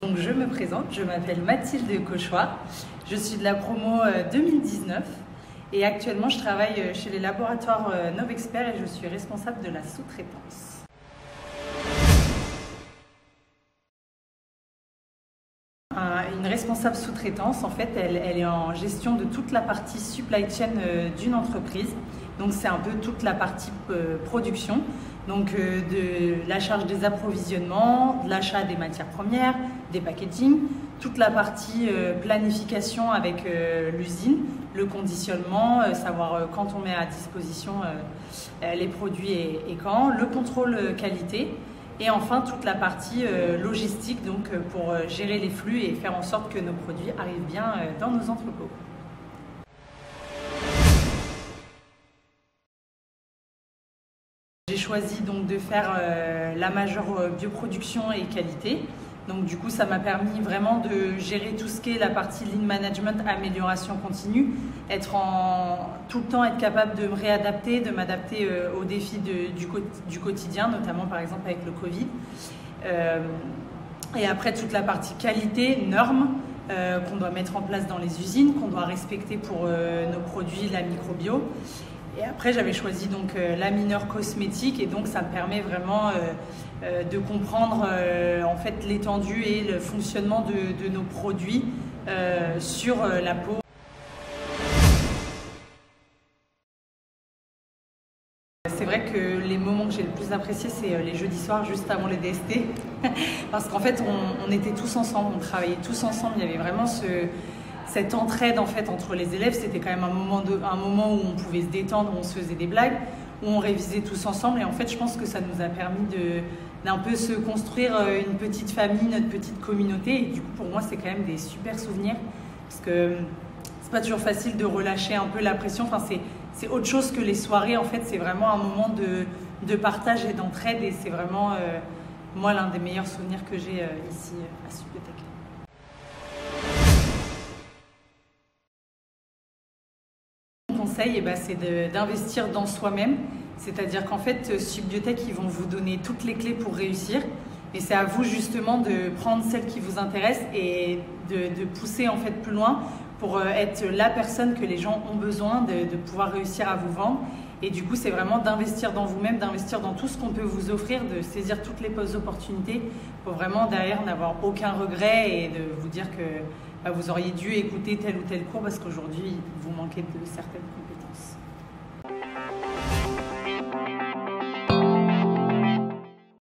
Donc je me présente, je m'appelle Mathilde Cauchois, je suis de la promo 2019 et actuellement je travaille chez les laboratoires Novexpert et je suis responsable de la sous-traitance. Une responsable sous-traitance, en fait, elle est en gestion de toute la partie supply chain d'une entreprise. Donc c'est un peu toute la partie production, donc de la charge des approvisionnements, de l'achat des matières premières, des packaging, toute la partie planification avec l'usine, le conditionnement, savoir quand on met à disposition les produits et quand, le contrôle qualité. Et enfin, toute la partie logistique, donc pour gérer les flux et faire en sorte que nos produits arrivent bien dans nos entrepôts. J'ai choisi donc de faire la majeure bioproduction et qualité. Donc du coup, ça m'a permis vraiment de gérer tout ce qui est la partie lean management, amélioration continue, tout le temps être capable de me réadapter, de m'adapter aux défis du quotidien, notamment par exemple avec le Covid. Et après, toute la partie qualité, normes qu'on doit mettre en place dans les usines, qu'on doit respecter pour nos produits, la microbio. Et après, j'avais choisi donc la mineure cosmétique et donc ça me permet vraiment de comprendre en fait l'étendue et le fonctionnement de nos produits sur la peau. C'est vrai que les moments que j'ai le plus appréciés, c'est les jeudis soirs juste avant les DST. Parce qu'en fait, on était tous ensemble, on travaillait tous ensemble, il y avait vraiment cette entraide en fait entre les élèves. C'était quand même un moment où on pouvait se détendre, où on se faisait des blagues, où on révisait tous ensemble. Et en fait, je pense que ça nous a permis d'un peu se construire une petite famille, notre petite communauté. Et du coup, pour moi, c'est quand même des super souvenirs. Parce que c'est pas toujours facile de relâcher un peu la pression. Enfin, c'est autre chose que les soirées. En fait, c'est vraiment un moment de partage et d'entraide. Et c'est vraiment, moi, l'un des meilleurs souvenirs que j'ai ici à Subbiothèque. Conseil, c'est d'investir dans soi-même, c'est-à-dire qu'en fait Subbiothèque, ils vont vous donner toutes les clés pour réussir et c'est à vous justement de prendre celles qui vous intéressent et de pousser en fait plus loin pour être la personne que les gens ont besoin de pouvoir réussir à vous vendre. Et du coup, c'est vraiment d'investir dans vous-même, d'investir dans tout ce qu'on peut vous offrir, de saisir toutes les opportunités pour vraiment derrière n'avoir aucun regret et de vous dire que vous auriez dû écouter tel ou tel cours parce qu'aujourd'hui, vous manquez de certaines compétences.